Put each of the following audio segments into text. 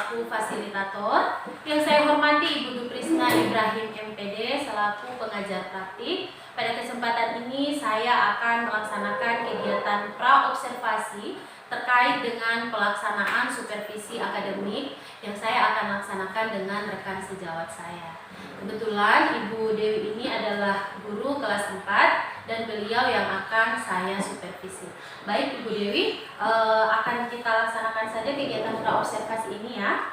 selaku fasilitator. Yang saya hormati Ibu Duprisna Ibrahim MPD selaku pengajar praktik. Pada kesempatan ini saya akan melaksanakan kegiatan pra-observasi terkait dengan pelaksanaan supervisi akademik yang saya akan laksanakan dengan rekan sejawat saya. Kebetulan Ibu Dewi ini adalah guru kelas 4 dan beliau yang akan saya supervisi. Baik Ibu Dewi, akan kita laksanakan saja kegiatan pra-observasi ini ya.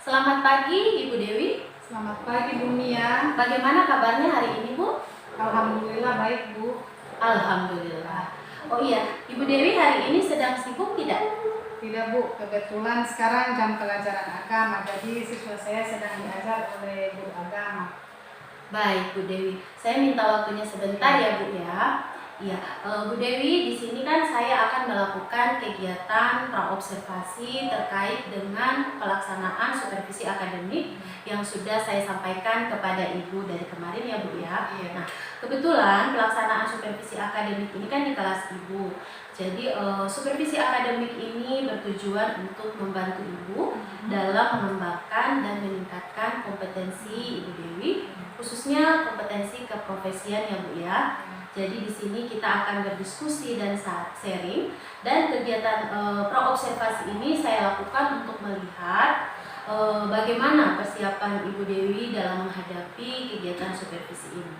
Selamat pagi Ibu Dewi. Selamat pagi Bu Mia. Bagaimana kabarnya hari ini Bu? Alhamdulillah baik Bu. Alhamdulillah. Oh iya, Ibu Dewi hari ini sedang sibuk tidak? Tidak Bu, kebetulan sekarang jam pelajaran agama, jadi siswa saya sedang diajar oleh guru agama. Baik Bu Dewi, saya minta waktunya sebentar ya Bu ya. Iya, Bu Dewi, di sini kan saya akan melakukan kegiatan praobservasi terkait dengan pelaksanaan supervisi akademik yang sudah saya sampaikan kepada Ibu dari kemarin ya Bu ya. Iya. Nah, kebetulan pelaksanaan supervisi akademik ini kan di kelas Ibu. Jadi supervisi akademik ini bertujuan untuk membantu Ibu dalam mengembangkan dan meningkatkan kompetensi Ibu Dewi, khususnya kompetensi keprofesian ya Bu ya. Jadi di sini kita akan berdiskusi dan sharing, dan kegiatan pra-observasi ini saya lakukan untuk melihat bagaimana persiapan Ibu Dewi dalam menghadapi kegiatan supervisi ini.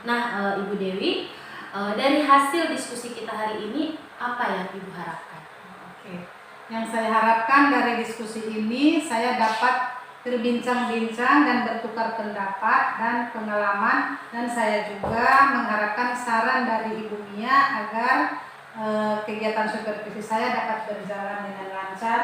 Nah, Ibu Dewi, dari hasil diskusi kita hari ini apa yang Ibu harapkan? Oke. Yang saya harapkan dari diskusi ini saya dapat berbincang-bincang dan bertukar pendapat dan pengalaman, dan saya juga mengharapkan saran dari Ibu Mia agar kegiatan supervisi saya dapat berjalan dengan lancar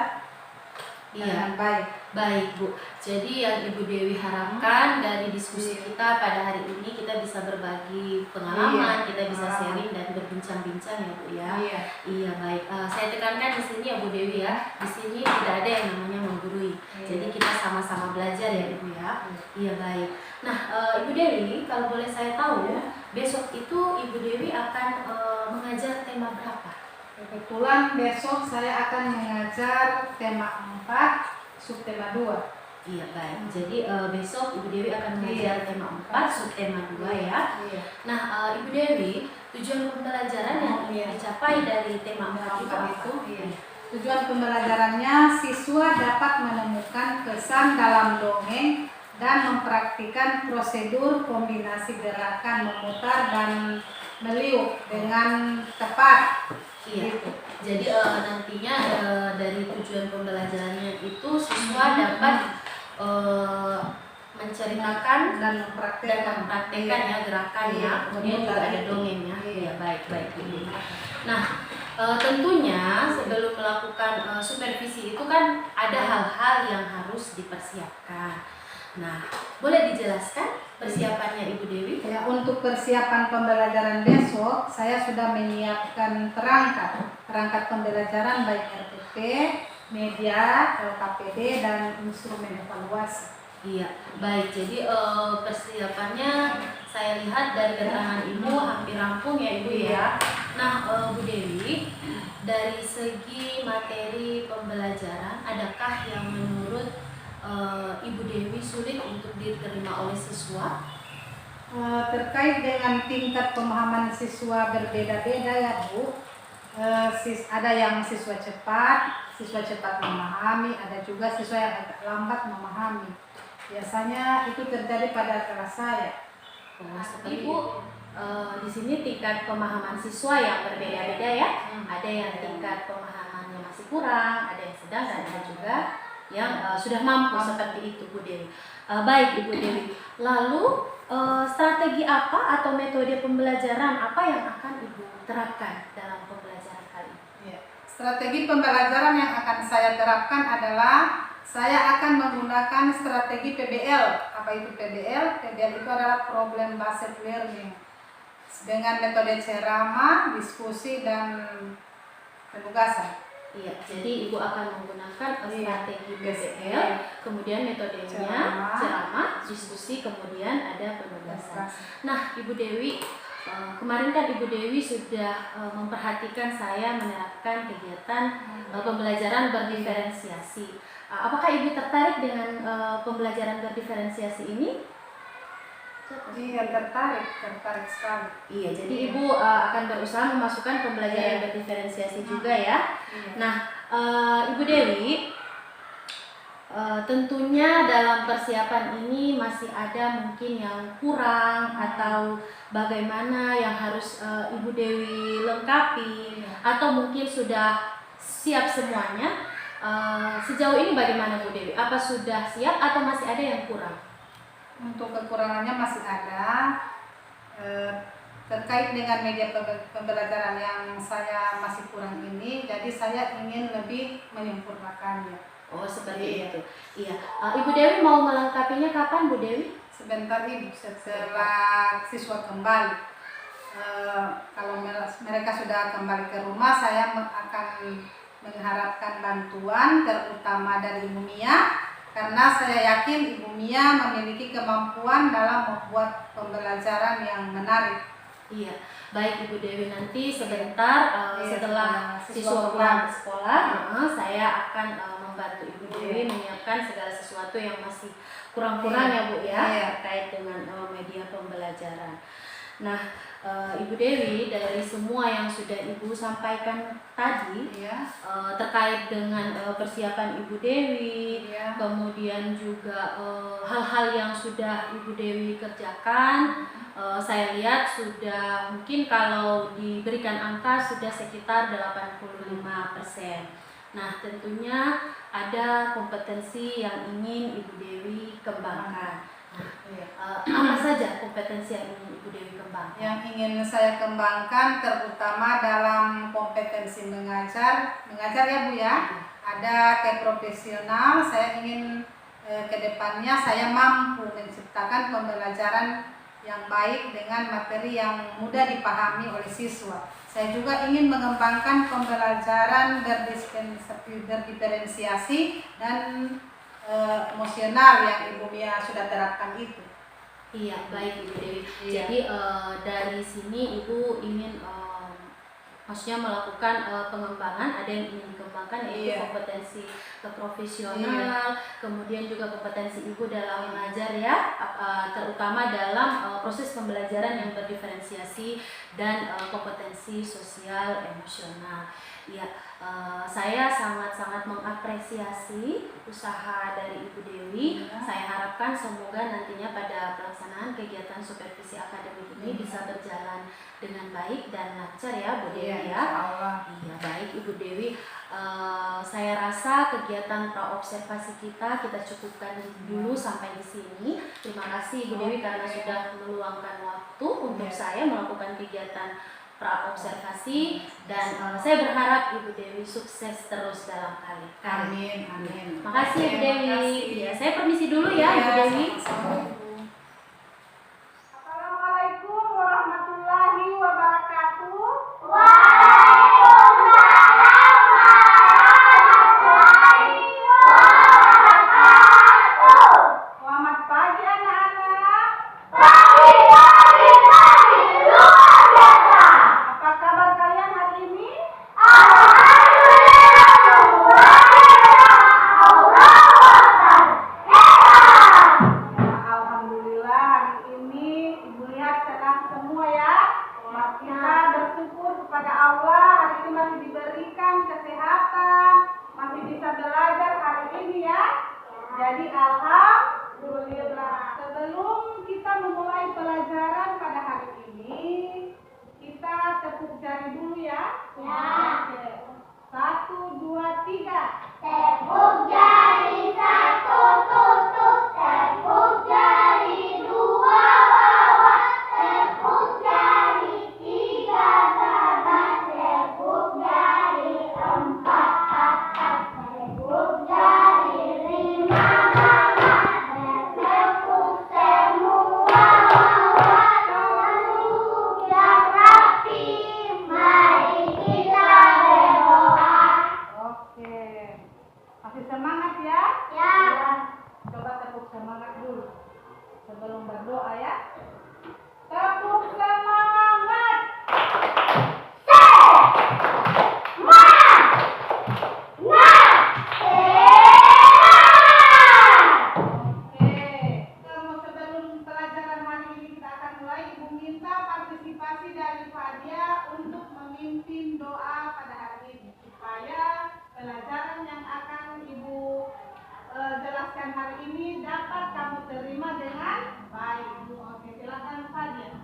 dan baik. Baik Bu, jadi yang Ibu Dewi harapkan dari diskusi kita pada hari ini, kita bisa berbagi pengalaman, kita bisa sharing dan berbincang-bincang ya Bu ya. Iya baik. Saya tekankan di sini ya Bu Dewi ya, di sini tidak ada yang namanya menggurui. Jadi kita sama-sama belajar ya Ibu ya. Iya baik. Nah Ibu Dewi, kalau boleh saya tahu, besok itu Ibu Dewi akan mengajar tema berapa? Kebetulan besok saya akan mengajar tema 4, subtema 2. Iya baik. Jadi besok Ibu Dewi akan mengajar tema 4, subtema 2 ya. Nah Ibu Dewi, tujuan pembelajaran yang dicapai dari tema 4 itu tujuan pembelajarannya siswa dapat menemukan kesan dalam dongeng dan mempraktikkan prosedur kombinasi gerakan memutar dan meliuk dengan tepat. Iya. Jadi nantinya dari tujuan pembelajarannya itu siswa dapat menceritakan dan mempraktekkan ya gerakan ya. Kemudian juga ada dongengnya. Iya baik. Nah tentunya sebelum melakukan supervisi itu kan ada hal-hal yang harus dipersiapkan. Nah, boleh dijelaskan persiapannya Ibu Dewi? Ya, untuk persiapan pembelajaran besok, saya sudah menyiapkan perangkat pembelajaran baik RPP, media, LKPD, dan instrumen evaluasi. Iya, baik. Jadi persiapannya saya lihat dari keterangan Ibu hampir rampung ya Ibu ya. Nah, Bu Dewi, dari segi materi pembelajaran, adakah yang menurut Ibu Dewi sulit untuk diterima oleh siswa? Terkait dengan tingkat pemahaman siswa berbeda-beda ya Bu. Ada yang siswa cepat memahami, ada juga siswa yang agak lambat memahami. Biasanya itu terjadi pada kelas saya. Seperti Ibu, di sini tingkat pemahaman siswa yang berbeda-beda ya. Ada yang tingkat pemahamannya masih kurang, ada yang sedang, dan ada juga yang sudah mampu seperti itu Bu Dewi. Baik Ibu Dewi. Lalu strategi apa atau metode pembelajaran apa yang akan Ibu terapkan dalam pembelajaran kali ini? Strategi pembelajaran yang akan saya terapkan adalah saya akan menggunakan strategi PBL. Apa itu PBL? PBL itu adalah Problem Based Learning dengan metode ceramah, diskusi, dan penugasan. Iya, jadi Ibu akan menggunakan strategi PBL, kemudian metodenya ceramah, diskusi, kemudian ada penugasan. Nah, Ibu Dewi, kemarin kan Ibu Dewi sudah memperhatikan saya menerapkan kegiatan pembelajaran berdiferensiasi. Apakah Ibu tertarik dengan pembelajaran berdiferensiasi ini? Iya, tertarik sekali. Iya, jadi Ibu akan berusaha memasukkan pembelajaran berdiferensiasi juga ya. Iya. Nah, Ibu Dewi, tentunya dalam persiapan ini masih ada mungkin yang kurang atau bagaimana yang harus Ibu Dewi lengkapi, atau mungkin sudah siap semuanya. Sejauh ini bagaimana Bu Dewi? Apa sudah siap atau masih ada yang kurang? Untuk kekurangannya masih ada terkait dengan media pembelajaran yang saya masih kurang ini, jadi saya ingin lebih menyempurnakannya. Oh, seperti itu. Iya. Ibu Dewi mau melengkapinya kapan, Bu Dewi? Sebentar Ibu, setelah siswa kembali. Kalau mereka sudah kembali ke rumah, saya akan mengharapkan bantuan terutama dari Ibu Mia, karena saya yakin Ibu Mia memiliki kemampuan dalam membuat pembelajaran yang menarik. Iya, baik Ibu Dewi, nanti sebentar setelah siswa pulang ke sekolah, saya akan membantu Ibu Dewi menyiapkan segala sesuatu yang masih kurang-kurang ya Bu ya, terkait dengan media pembelajaran. Nah, Ibu Dewi, dari semua yang sudah Ibu sampaikan tadi terkait dengan persiapan Ibu Dewi, kemudian juga hal-hal yang sudah Ibu Dewi kerjakan, saya lihat sudah mungkin kalau diberikan angka sudah sekitar 85%. Nah, tentunya ada kompetensi yang ingin Ibu Dewi kembangkan. Apa saja kompetensi yang ingin Ibu Dewi kembangkan? Yang ingin saya kembangkan terutama dalam kompetensi mengajar ya Bu ya. Ada keprofesional, saya ingin kedepannya saya mampu menciptakan pembelajaran yang baik dengan materi yang mudah dipahami oleh siswa. Saya juga ingin mengembangkan pembelajaran berdiferensiasi dan emosional yang Ibu Mia sudah terapkan itu. Iya, baik Ibu Dewi. Jadi dari sini Ibu ingin maksudnya melakukan pengembangan, ada yang ingin dikembangkan yaitu kompetensi profesional, kemudian juga kompetensi Ibu dalam mengajar ya, terutama dalam proses pembelajaran yang berdiferensiasi dan kompetensi sosial emosional. Ya, saya sangat-sangat mengapresiasi usaha dari Ibu Dewi. Saya harapkan semoga nantinya pada pelaksanaan kegiatan supervisi akademik ini bisa berjalan dengan baik dan lancar ya Bu Dewi ya. Iya, baik Ibu Dewi. Saya rasa kegiatan praobservasi kita cukupkan dulu sampai di sini. Terima kasih Ibu Dewi karena sudah meluangkan waktu untuk saya melakukan kegiatan praobservasi, dan saya berharap Ibu Dewi sukses terus dalam karir. Amin. Makasih Ibu Dewi. Ya, saya permisi dulu ya Ibu Dewi. Assalamualaikum warahmatullahi wabarakatuh. Selamat pagi anak-anak. Apa kabar kalian hari ini? Alhamdulillah hari ini Ibu lihat senang semua ya. Kita bersyukur kepada Allah hari ini masih diberikan kesehatan, masih bisa belajar hari ini ya. Jadi alhamdulillah. Sebelum kita memulai pelajaran pada hari ini, kita tepuk jari dulu ya. Oke. 1, 2, 3. Tepuk jari 1, tutup. Tepuk jari 2, wawa. Tepuk jari 3, babat. Tepuk jari 4, kakak. Tepuk jari 5, mama. Tepuk semua wawa. Tepuk yang rapi. Mari kita berdoa. Oke. Masih semangat ya? Ya. Coba tepuk semangat dulu sebelum berdoa ya. Tepuk semangat. hari ini dapat kamu terima dengan baik. Oke, silakan Fadia.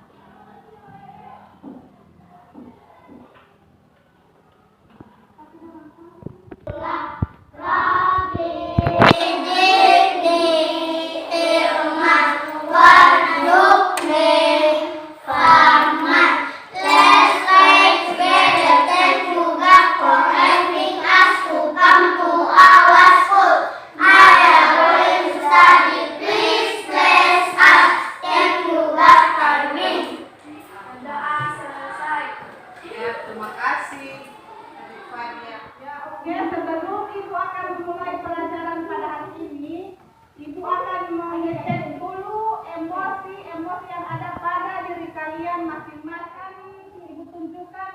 Terima kasih Adik Fadia. Ya, oke, sebelum Ibu akan memulai pelajaran pada hari ini, Ibu akan mengecek dulu emosi-emosi yang ada pada diri kalian masing-masing. Ibu tunjukkan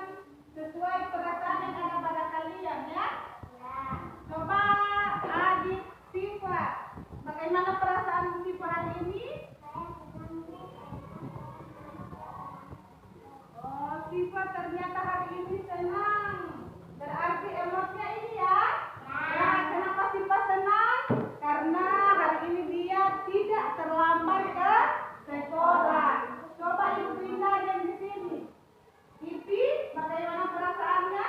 sesuai perasaan yang ada pada kalian ya. Coba Adik Siva, bagaimana perasaan Siva hari ini? Oh, Siva ternyata hari ini senang. Berarti emosinya ini ya? Ya, kenapa Siva senang? Karena hari ini dia tidak terlambat ke sekolah. Coba Ibu pindah yang di sini. Ipi, bagaimana perasaannya?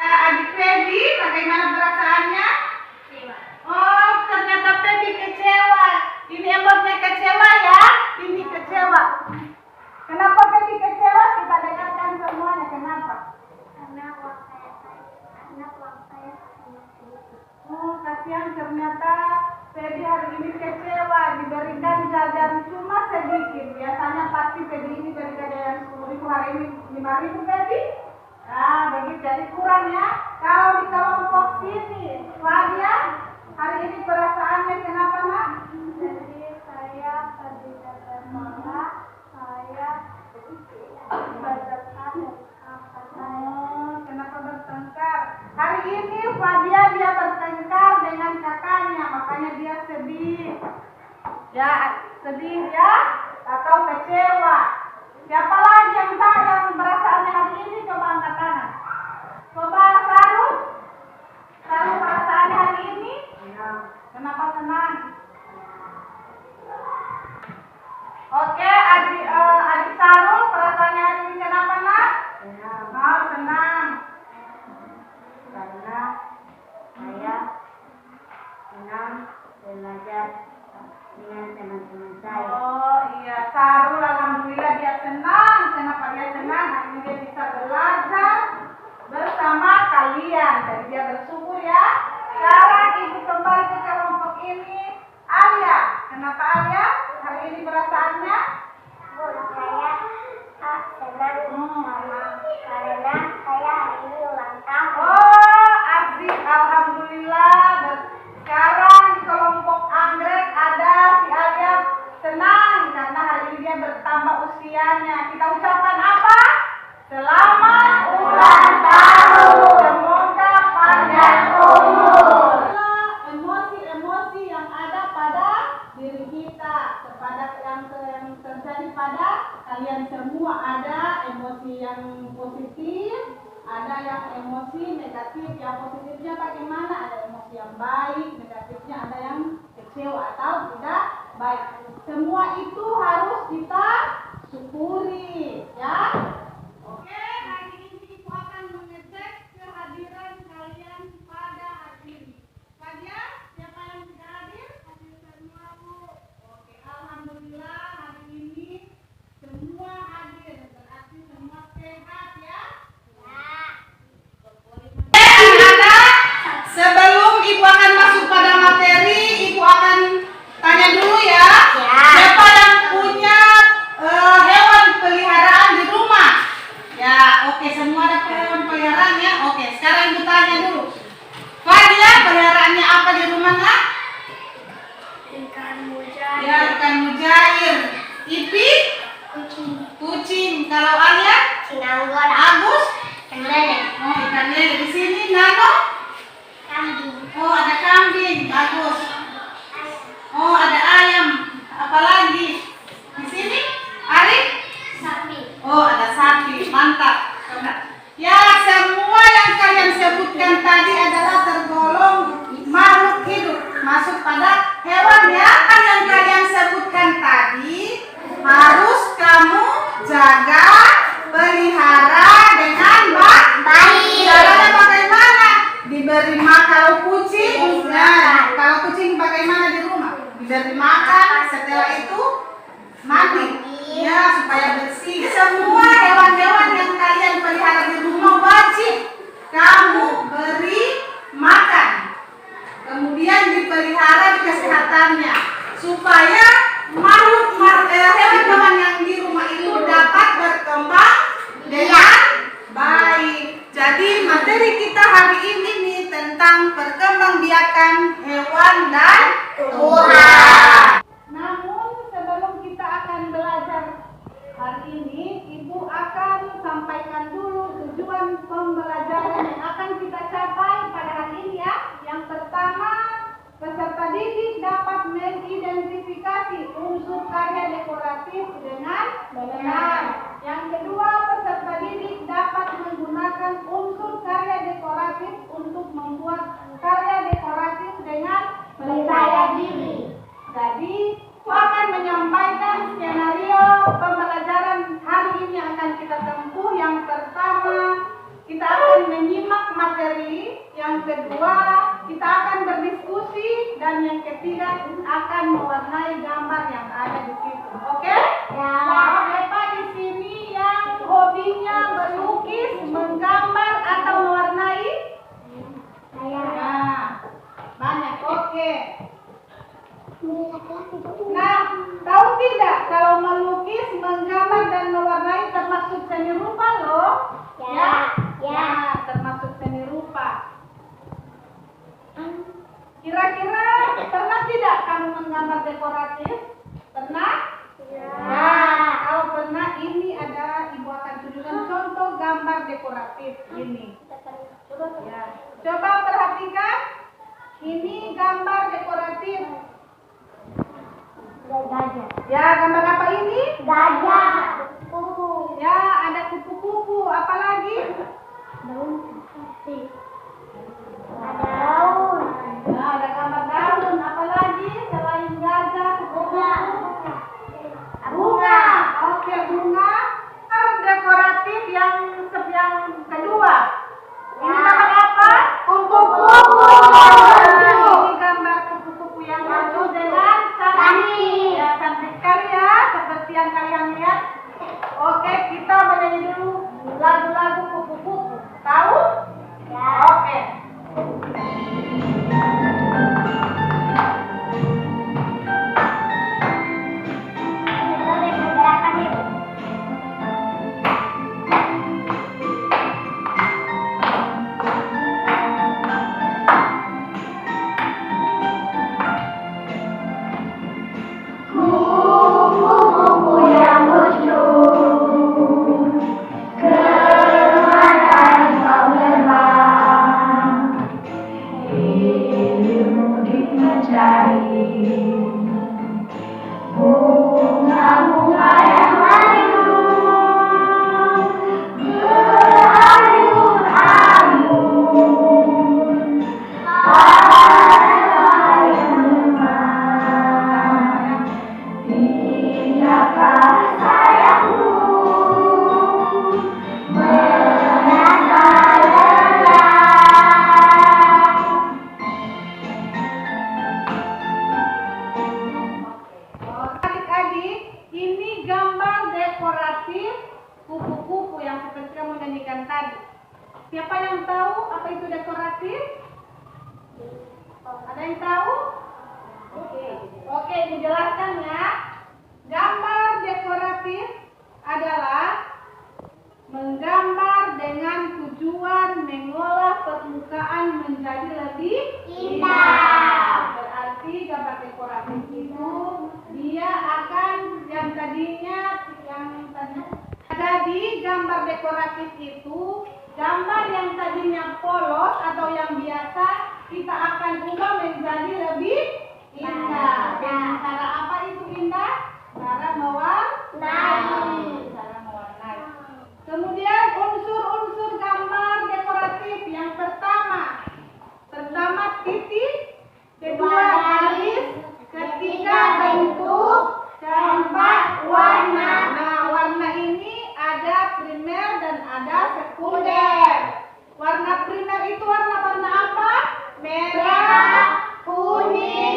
Adik Feby, bagaimana perasaannya? Oh, ternyata Feby kecewa. Ini emosinya kecewa ya? Ini kecewa. Kenapa Feby kecewa? Kita dengarkan semuanya. Kenapa? Oh, kasihan ternyata Feby hari ini kecewa. Diberikan jajan cuma sedikit. Biasanya pasti Feby ini dari jajan 10.000, hari ini 5.000 Feby. Nah, begitu jadi kurang ya. Kalau di kelompok sini, Fadia, hari ini perasaannya kenapa nak? Jadi saya pergi ke sekolah, saya bertengkar dengan kakak saya. Oh, kenapa bertengkar? Hari ini Fadia dia bertengkar dengan kakaknya, makanya dia sedih. Ya, sedih ya, atau kecewa. Siapa lagi yang tahu yang perasaannya hari ini? Coba angkat tangan. Coba Sarul. Sarul perasaannya hari ini? Kenapa senang? Oke, adik Sarul perasaannya hari ini kenapa nak? Oh, senang. Karena saya senang belajar dengan teman-teman saya. Oh iya, Sarul alhamdulillah dia senang. Kenapa dia senang? Hari ini dia bisa belajar bersama kalian. Jadi dia bersyukur ya. Sekarang Ibu kembali ke kelompok ini. Alia, kenapa Alia? Hari ini perasaannya? Bu, saya senang karena saya hari ini ulang tahun. Oh, asik, alhamdulillah. Sekarang di kelompok anggrek ada si Alia senang karena hari ini dia bertambah usianya. Kita ucapkan apa? Selamat ulang tahun. Semoga panjang umur. Emosi-emosi yang ada pada diri kita, kepada yang terjadi pada kalian semua, ada emosi yang positif, ada yang emosi negatif. Yang positifnya bagaimana? Ada emosi yang baik, negatifnya ada yang kecewa atau tidak baik. Semua itu harus kita syukuri, ya. Oke, hari ini Ibu akan mengecek kehadiran kalian pada hari ini. Fadia, siapa yang tidak hadir? Hadir semua, Bu. Oke, alhamdulillah hari ini semua hadir, berarti semua sehat ya. Anak-anak, sebelum Ibu akan masuk pada materi, Ibu akan tanya dulu ya. Siapa yang punya hewan peliharaan di rumah? Ya, oke, semua ada hewan peliharaan ya. Oke, sekarang Ibu tanya dulu. Fadia, peliharaannya apa di rumah nak? Ikan mujair. Ya, ikan mujair. Ipi? Kucing. Kalau Alia? Sinanggora. Agus? Ikan lele. Oh, ikan lele. Di sini Nano? Kambing. Oh, ada kambing. Bagus. Oh, ada ayam. Apalagi? Di sini? Arif? Sapi. Oh, ada sapi. Mantap. Ya, semua yang kalian sebutkan tadi adalah tergolong tentang perkembangbiakan hewan dan Tuhan. Namun sebelum kita akan belajar hari ini, Ibu akan sampaikan dulu tujuan pembelajaran yang akan kita capai pada hari ini ya. Yang pertama, peserta didik dapat mengidentifikasi unsur karya dekoratif dengan benar. Yang kedua, peserta didik dapat menggunakan unsur karya dekoratif untuk membuat karya dekoratif dengan percaya diri. Jadi, aku akan menyampaikan skenario pembelajaran hari ini yang akan kita tempuh. Yang pertama, kita akan menyimak materi. Yang kedua, kita akan berdiskusi. Dan yang ketiga, akan mewarnai gambar yang ada di situ. Oke? Ya. Nah, Bapak di sini yang hobinya melukis, menggambar, atau mewarnai? Nah, banyak. Oke. Nah, tahu tidak kalau melukis, menggambar, dan mewarnai termasuk seni rupa loh? Ya. Nah, termasuk seni rupa. Kira-kira pernah tidak kamu menggambar dekoratif? Pernah? Nah, kalau pernah, ini ada Ibu akan tunjukkan contoh gambar dekoratif ini. Ya. Coba perhatikan. Ini gambar dekoratif. Gajah. Ya, gambar apa ini? Gajah. Ya, ada kupu-kupu. Apa lagi? Daun putih. Ada daun. Ya, ada gambar daun. Apa lagi selain gajah, kupu-kupu? Bunga. Oke, bunga. Dekoratif yang kedua. Ini gambar apa? Kupu-kupu. Ini gambar kupu-kupu yang lucu dengan cantik. Ya, cantik sekali ya, seperti yang kalian lihat. Oke, kita menyanyi dulu lagu-lagu kupu-kupu. Tahu? Ya. Oke. Kupu-kupu yang lucu, kemana kau terbang? Ilmu dipelajari, bunga-bunga yang layu berayun-ayun, ada yang lemah. Pindahkah sayangmu merasa lelah? Adik-adik, ini gambar dekoratif kupu-kupu yang seperti kamu nyanyikan tadi. Siapa yang tahu apa itu dekoratif? Ada yang tahu? Oke, dijelaskan ya. Gambar dekoratif adalah menggambar dengan tujuan mengolah permukaan menjadi lebih Indah. Berarti gambar dekoratif itu dia akan jadi gambar dekoratif itu gambar yang tadinya polos atau yang biasa kita akan ubah menjadi lebih indah. Dengan cara apa itu indah? Cara mewarnai. Kemudian unsur-unsur gambar dekoratif yang pertama titik, kedua garis, ketiga bentuk, keempat warna. Nah, warna ini ada primer dan ada sekunder. Warna primer itu warna apa? Merah, kuning,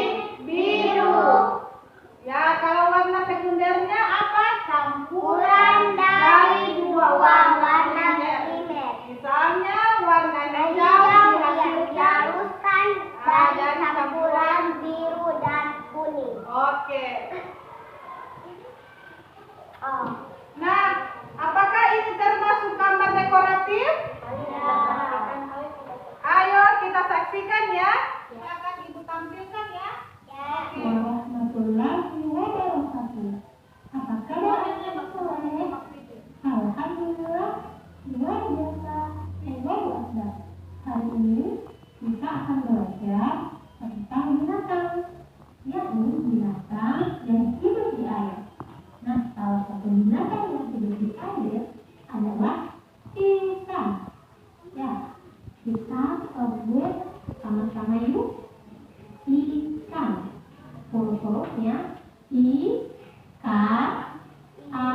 saksikan ya. Akan Ibu tampilkan ya. Oke. Warahmatullahi wabarakatuh. Apa kabar anak-anak soleh? Alhamdulillah, luar biasa, Allahu Akbar. Hari ini kita akan belajar tentang binatang, yakni binatang yang hidup di air. Nah, salah satu binatang yang hidup di air adalah ikan. Ya, kita sebut sama-sama yuk. Ikan. Huruf-hurufnya I, K, A,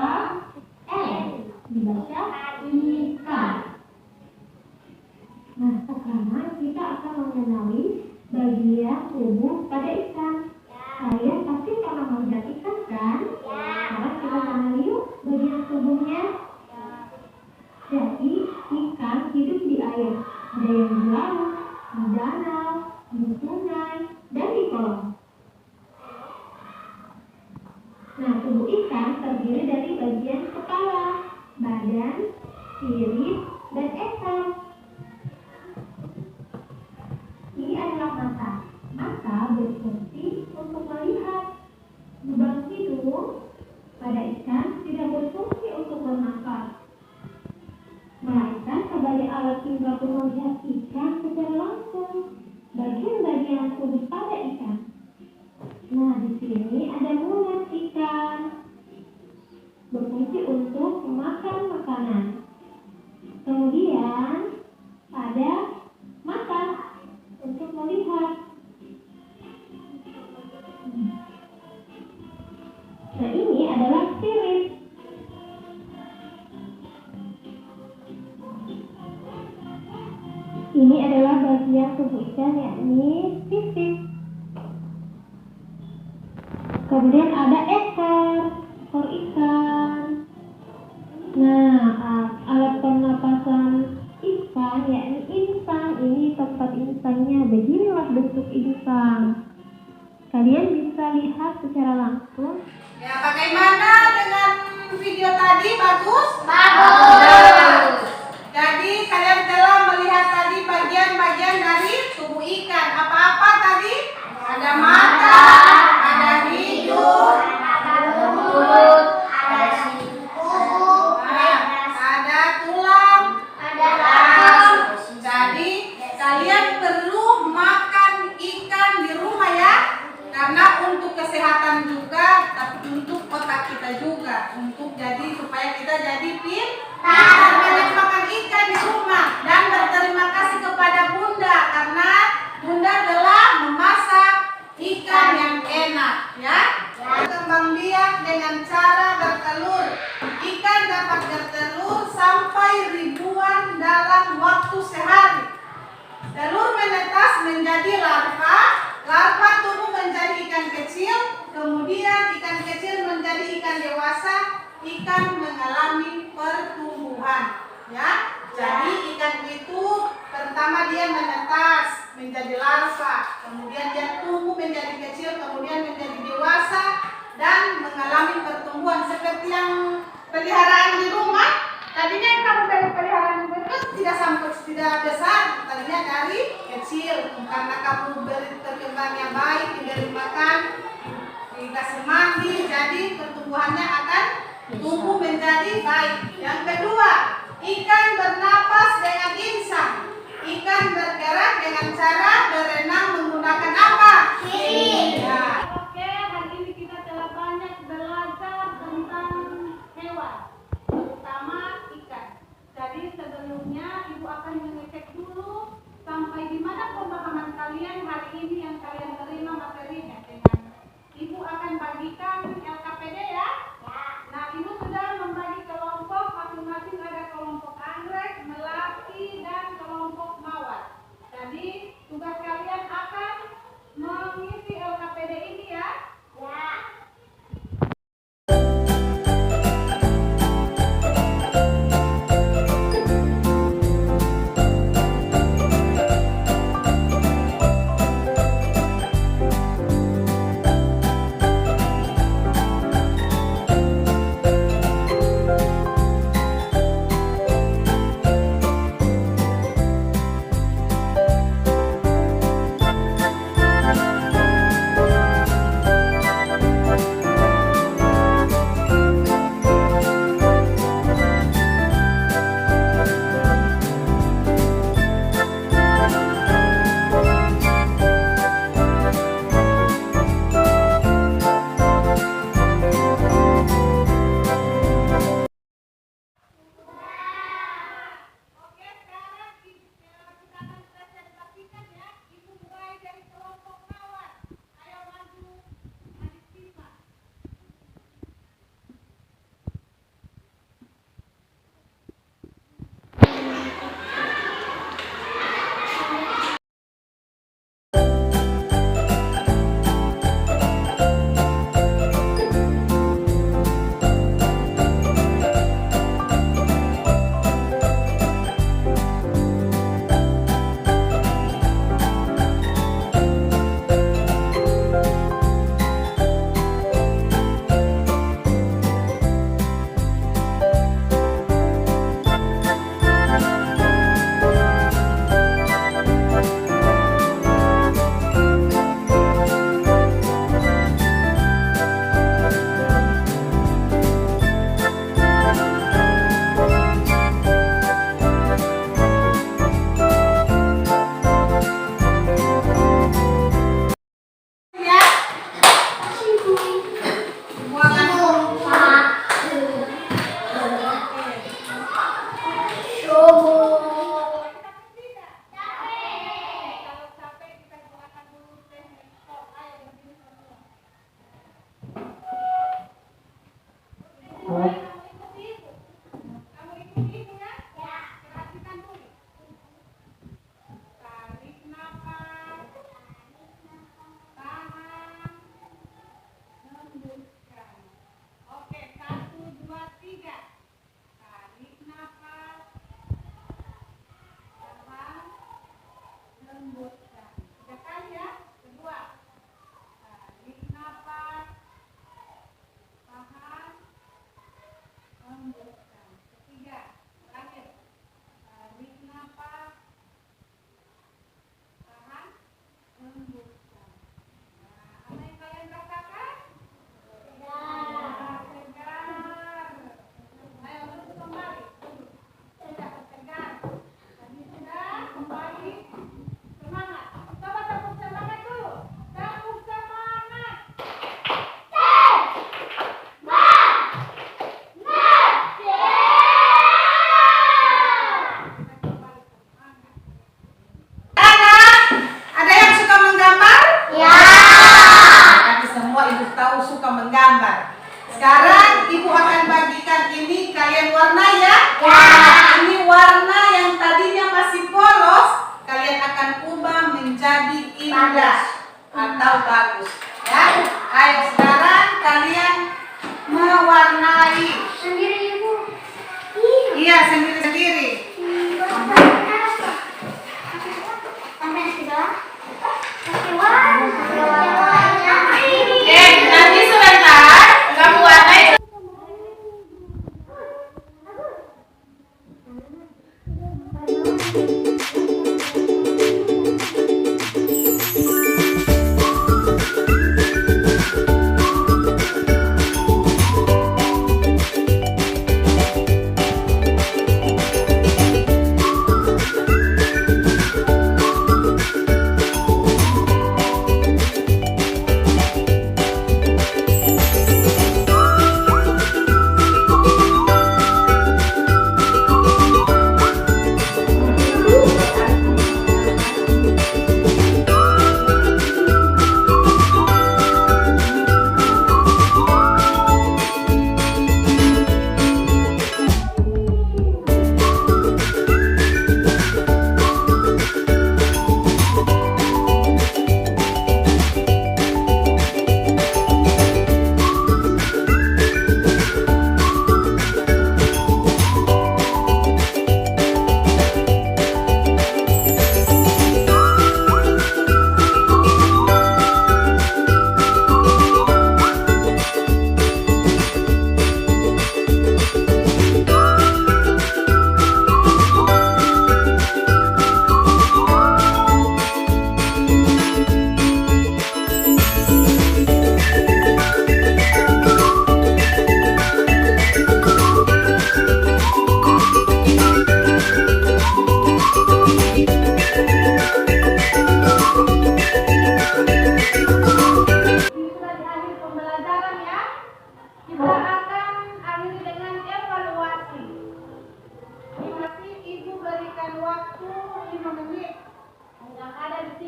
N. Dibaca ikan. Nah, sekarang kita akan mengenali bagian tubuh pada ikan. Kalian pasti pernah melihat ikan kan? Sekarang kita kenali yuk bagian tubuhnya. Jadi, ikan hidup di air. Ada yang di laut, di danau, di sungai, dan di kolam. Nah, tubuh ikan terdiri dari bagian kepala, badan, sirip, dan ekor. Ini adalah mata. Mata berfungsi untuk melihat. Lubang hidung pada ikan tidak berfungsi untuk bernafas, melainkan sebagai alat indera melihat ikan secara langsung. Bagian-bagian tubuh pada ikan. Nah, di sini ada mulut ikan, berfungsi untuk memakan makanan. Kemudian ada mata untuk melihat. Nah, ini adalah sirip. Ini adalah bagian tubuh ikan, yakni sisik. Kemudian ada ekor ikan. Nah, alat pernapasan ikan yakni insang. Ini tempat insangnya. Beginilah bentuk insang. Kalian bisa lihat secara langsung. Ya, bagaimana dengan video tadi? Bagus? Bagus. Jadi kalian telah melihat tadi bagian-bagian dari tubuh ikan. Apa-apa tadi? Ada mata, ada hidung, Mulut, ada siku, ada tulang, ada jadi kalian perlu makan ikan di rumah ya. Karena untuk kesehatan juga, tapi untuk otak kita juga, untuk jadi supaya kita jadi pintar. Banyak makan ikan di rumah dan berterima kasih kepada Bunda karena Bunda telah memasak ikan yang enak ya. Kembang biak dengan cara bertelur. Ikan dapat bertelur sampai ribuan dalam waktu sehari. Telur menetas menjadi larva, larva tumbuh menjadi ikan kecil, kemudian ikan kecil menjadi ikan dewasa, ikan mengalami pertumbuhan. Ya, jadi ikan itu pertama dia menetas menjadi larva, kemudian dia tumbuh menjadi kecil, kemudian menjadi dewasa dan mengalami pertumbuhan seperti yang peliharaan di rumah. Tadinya yang kamu dari peliharaan itu tidak besar, tadinya dari kecil. Karena kamu beri perkembangan yang baik, diberi makan, dikasih mandi, jadi pertumbuhannya akan tumbuh menjadi baik. Yang kedua, ikan bernapas dengan insang. Ikan bergerak dengan cara berenang menggunakan apa? Sirip. Ya. Oke, hari ini kita telah banyak belajar tentang hewan, terutama ikan. Jadi sebelumnya Ibu akan mengecek dulu sampai di mana pemahaman kalian hari ini yang kalian terima materinya. Dengan Ibu akan bagikan LKPD ya. Nah, Ibu sudah membagi kelompok, masing-masing ada kelompok anggrek, melati, dan kelompok mawar. Jadi tugas menjadi indah atau bagus. Ya, ayo sekarang kalian mewarnai. Sendiri ibu. Iya, sendiri-sendiri. Nanti sebentar kamu warnai.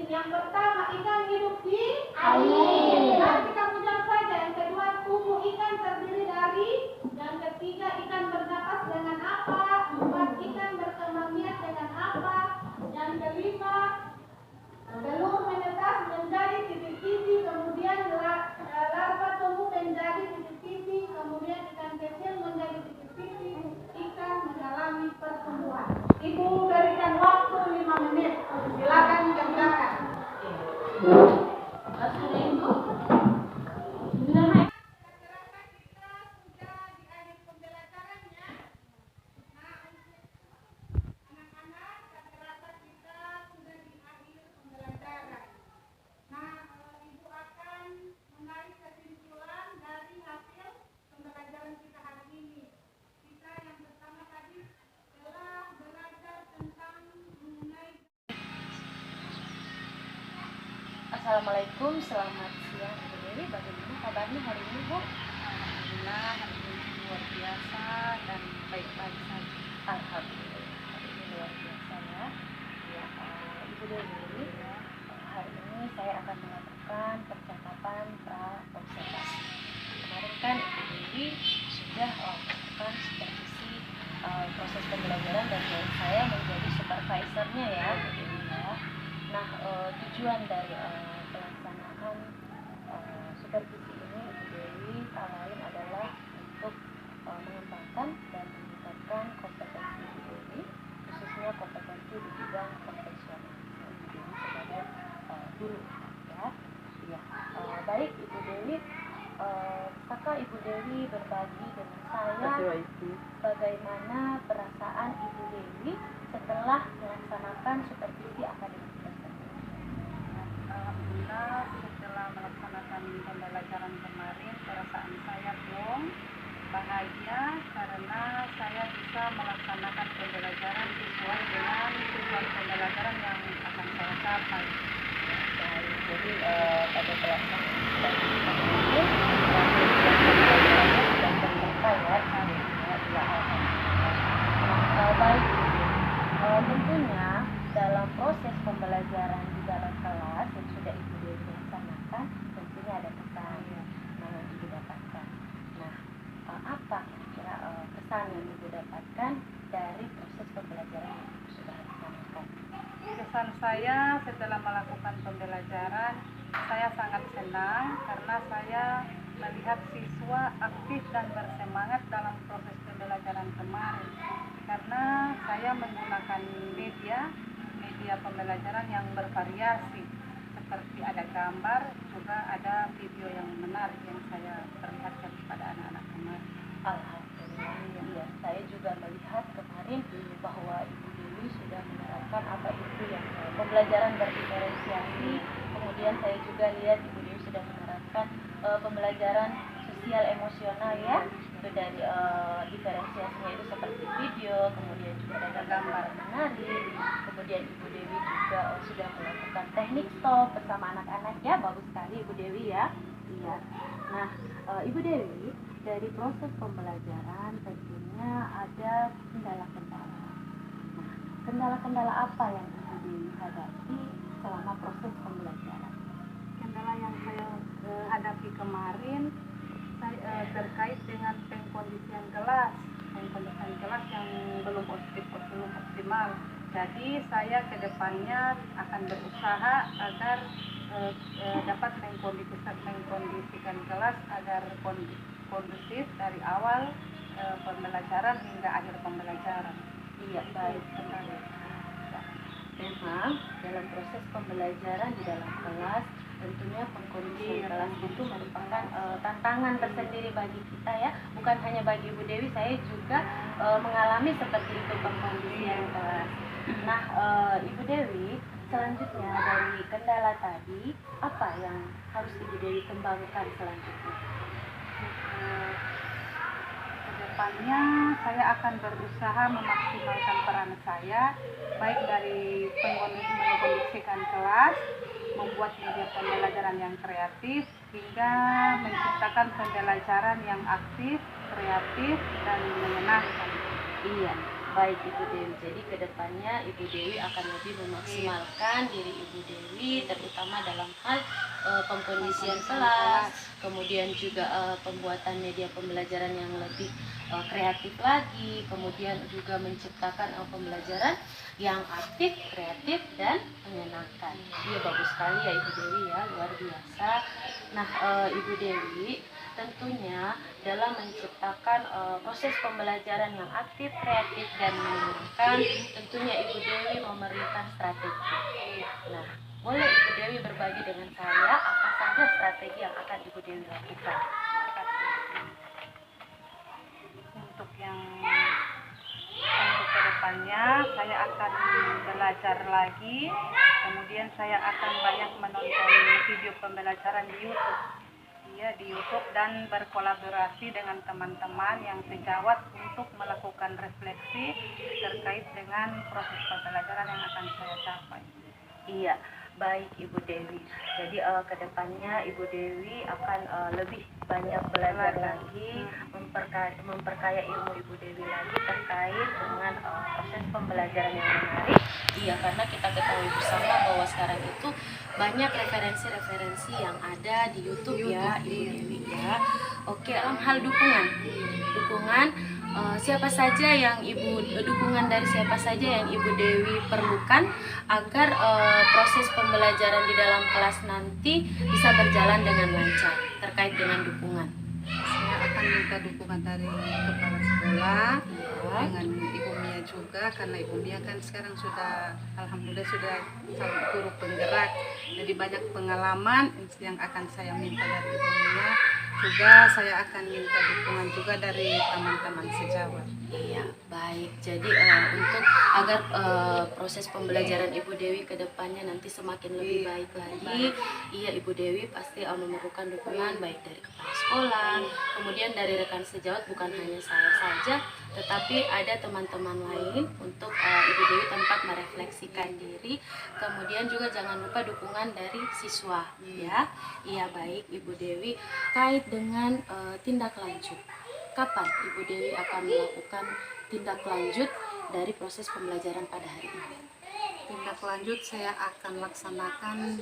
Yang pertama, ikan hidup di air. Nanti kamu jawab saja. Yang kedua, tubuh ikan terdiri dari. Yang ketiga, ikan bernapas dengan apa? Empat, ikan berkembang biak dengan apa? Yang kelima, telur menetas menjadi titik-titik, kemudian larva tumbuh menjadi titik-titik, kemudian ikan kecil menjadi titik-titik, ikan mengalami pertumbuhan. Ibu berikan waktu 5 menit. Silakan kerjakan. Assalamualaikum, selamat siang Ibu Dewi. Bagaimana kabarnya hari ini, Bu? Alhamdulillah, hari ini luar biasa dan baik-baik saja. Alhamdulillah, hari ini luar biasa ya. Ya, Ibu Dewi, hari ini saya akan melakukan percakapan pra-observasi. Kemarin kan Ibu Dewi sudah melakukan supervisi proses pembelajaran dan saya menjadi supervisornya ya, Bu Dewi ya. Nah, tujuan dari pelaksanaan supervisi ini Ibu Dewi lain adalah untuk mengembangkan dan meningkatkan kompetensi Ibu Dewi, khususnya kompetensi di bidang profesional Ibu Dewi sebagai guru ya. Ya, baik Ibu Dewi, bisakah Ibu Dewi berbagi dengan saya bagaimana perasaan Ibu Dewi setelah melaksanakan supervisi akademik? Alhamdulillah, setelah melaksanakan pembelajaran kemarin, perasaan saya plong, bahagia karena saya bisa melaksanakan pembelajaran sesuai dengan tujuan pembelajaran yang akan saya capai. Baik, jadi pada pelaksanaan sudah tercapai ya. Baik, tentunya dalam proses pembelajaran di dalam kelas yang sudah Ibu Dewi laksanakan, tentunya ada kesan yang Ibu dapatkan. Nah, apa kira-kira kesan yang Ibu dapatkan dari proses pembelajaran yang Ibu sudah laksanakan? Kesan saya setelah melakukan pembelajaran. Saya sangat senang karena saya melihat siswa aktif dan bersemangat dalam proses pembelajaran kemarin. Karena saya menggunakan media pembelajaran yang bervariasi, seperti ada gambar, juga ada video yang menarik yang saya perlihatkan kepada anak-anak kemarin. Alhamdulillah. Iya, saya juga melihat kemarin bahwa Ibu Dewi sudah menerapkan apa itu yang pembelajaran berdiferensiasi. Kemudian saya juga lihat Ibu Dewi sudah menerapkan pembelajaran sosial emosional ya. Itu dari diferensiasinya itu seperti video, kemudian juga ada gambar menarik. Kemudian Ibu Dewi juga sudah melakukan teknik stop bersama anak-anak ya. Bagus sekali Ibu Dewi ya. Iya. Nah, Ibu Dewi, dari proses pembelajaran tentunya ada kendala-kendala. Nah, kendala-kendala apa yang Ibu Dewi hadapi selama proses pembelajaran? Kendala yang saya hadapi kemarin terkait dengan pengkondisian kelas yang belum optimal. Jadi saya kedepannya akan berusaha agar dapat mengkondisikan kelas agar kondusif dari awal pembelajaran hingga akhir pembelajaran. Iya, baik sekali. Memang dalam proses pembelajaran di dalam kelas tentunya pengkondisian kelas itu merupakan tantangan tersendiri bagi kita ya, bukan hanya bagi Ibu Dewi, saya juga mengalami seperti itu pengkondisian kelas. Nah, Ibu Dewi, selanjutnya dari kendala tadi apa yang harus Ibu Dewi kembangkan selanjutnya? Kedepannya saya akan berusaha memaksimalkan peran saya, baik dari mengkondisikan kelas, membuat media pembelajaran yang kreatif, hingga menciptakan pembelajaran yang aktif, kreatif, dan menyenangkan. Iya, baik Ibu Dewi. Jadi kedepannya Ibu Dewi akan lebih memaksimalkan diri Ibu Dewi, terutama dalam hal pengkondisian kelas, kemudian juga pembuatan media pembelajaran yang lebih kreatif lagi, kemudian juga menciptakan pembelajaran yang aktif, kreatif, dan menyenangkan. Iya, bagus sekali ya Ibu Dewi ya, luar biasa. Nah, Ibu Dewi, tentunya dalam menciptakan proses pembelajaran yang aktif, kreatif, dan menyenangkan, tentunya Ibu Dewi memerlukan strategi. Nah, boleh Ibu Dewi berbagi dengan saya apa saja strategi yang akan Ibu Dewi lakukan? Untuk kedepannya saya akan belajar lagi, kemudian saya akan banyak menonton video pembelajaran di YouTube. Iya, di YouTube, dan berkolaborasi dengan teman-teman yang sejawat untuk melakukan refleksi terkait dengan proses pembelajaran yang akan saya capai. Iya, baik Ibu Dewi. Jadi kedepannya Ibu Dewi akan lebih banyak belajar lagi, memperkaya ilmu Ibu Dewi lagi terkait dengan proses pembelajaran yang menarik. Iya, karena kita ketahui bersama bahwa sekarang itu banyak referensi-referensi yang ada di YouTube ya Ibu Dewi ya. Oke, hal dukungan siapa saja yang dukungan dari siapa saja yang Ibu Dewi perlukan agar proses pembelajaran di dalam kelas nanti bisa berjalan dengan lancar terkait dengan dukungan. Saya akan minta dukungan dari kepala sekolah dengan Ibu Mia juga, karena Ibu Mia kan sekarang sudah alhamdulillah sudah guru penggerak, jadi banyak pengalaman yang akan saya minta dari Ibu Mia. Juga saya akan minta dukungan juga dari teman-teman sejawat. Iya, baik. Jadi untuk agar proses pembelajaran Ibu Dewi ke depannya nanti semakin lebih baik lagi, iya Ibu Dewi pasti memerlukan dukungan baik dari kepala sekolah, kemudian dari rekan sejawat, bukan hanya saya saja, tetapi ada teman-teman lain untuk Ibu Dewi tempat merefleksikan diri. Kemudian juga jangan lupa dukungan dari siswa, ya. Iya, baik Ibu Dewi. Kait dengan tindak lanjut, kapan Ibu Dewi akan melakukan tindak lanjut dari proses pembelajaran pada hari ini? Tindak lanjut saya akan laksanakan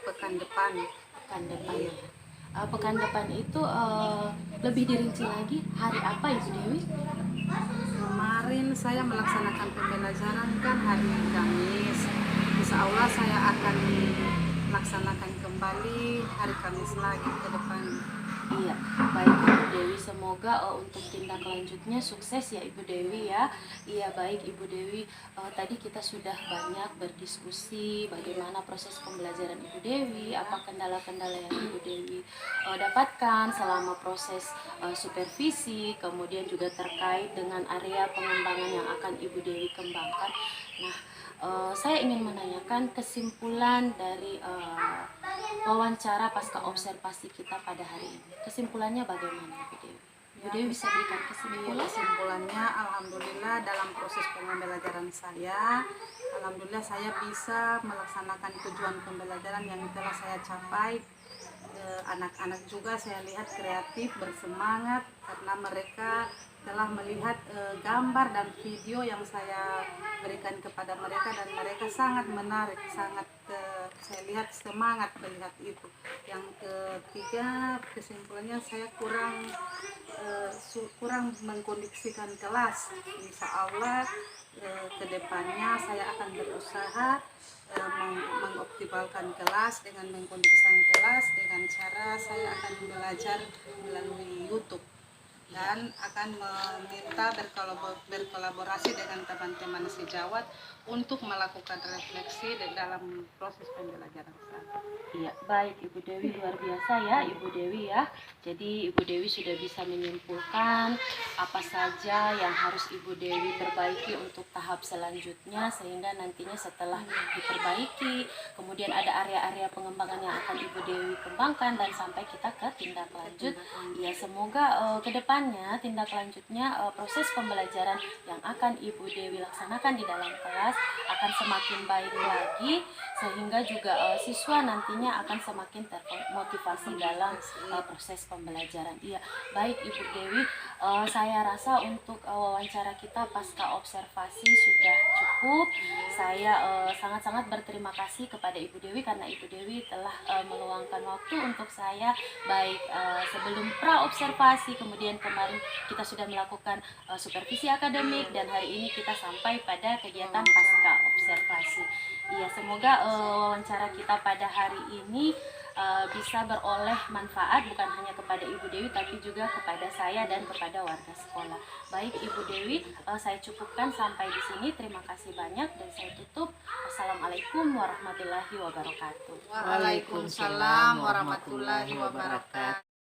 pekan depan. Ya. Pekan depan itu lebih dirinci lagi hari apa Ibu Dewi? Kemarin saya melaksanakan pembelajaran kan hari Kamis. Insya Allah saya akan laksanakan kembali hari Kamis lagi ke depan. Iya, baik Ibu Dewi, semoga untuk tindak lanjutnya sukses ya Ibu Dewi ya. Iya, baik Ibu Dewi, tadi kita sudah banyak berdiskusi bagaimana proses pembelajaran Ibu Dewi, apa kendala-kendala yang Ibu Dewi dapatkan selama proses supervisi, kemudian juga terkait dengan area pengembangan yang akan Ibu Dewi kembangkan. Nah, saya ingin menanyakan kesimpulan dari wawancara pasca observasi kita pada hari ini. Kesimpulannya bagaimana, Ibu Dewi? Ibu Dewi bisa berikan kesimpulan? Kesimpulannya, alhamdulillah dalam proses pembelajaran saya, alhamdulillah saya bisa melaksanakan tujuan pembelajaran yang telah saya capai. Anak-anak juga saya lihat kreatif, bersemangat karena mereka telah melihat gambar dan video yang saya berikan kepada mereka dan mereka sangat menarik, sangat saya lihat semangat melihat itu. Yang ketiga, kesimpulannya saya kurang mengkondisikan kelas. Insya Allah kedepannya saya akan berusaha mengoptimalkan kelas dengan mengkondisikan kelas dengan cara saya akan belajar melalui YouTube dan akan meminta berkolaborasi dengan teman-teman sejawat untuk melakukan refleksi dalam proses pembelajaran saya. Iya, baik Ibu Dewi, luar biasa ya Ibu Dewi ya. Jadi Ibu Dewi sudah bisa menyimpulkan apa saja yang harus Ibu Dewi perbaiki untuk tahap selanjutnya sehingga nantinya setelah diperbaiki kemudian ada area-area pengembangan yang akan Ibu Dewi kembangkan dan sampai kita ke tindak lanjut. Ya, semoga kedepannya tindak lanjutnya proses pembelajaran yang akan Ibu Dewi laksanakan di dalam kelas akan semakin baik lagi sehingga juga siswa nantinya akan semakin termotivasi dalam proses pembelajaran. Iya, baik Ibu Dewi, saya rasa untuk wawancara kita pasca observasi sudah cukup. Saya sangat-sangat berterima kasih kepada Ibu Dewi karena Ibu Dewi telah meluangkan waktu untuk saya baik sebelum pra observasi, kemudian kemarin kita sudah melakukan supervisi akademik dan hari ini kita sampai pada kegiatan pasca observasi. Iya, semoga wawancara kita pada hari ini bisa beroleh manfaat bukan hanya kepada Ibu Dewi tapi juga kepada saya dan kepada warga sekolah. Baik Ibu Dewi, saya cukupkan sampai di sini. Terima kasih banyak dan saya tutup. Assalamualaikum warahmatullahi wabarakatuh. Waalaikumsalam warahmatullahi wabarakatuh.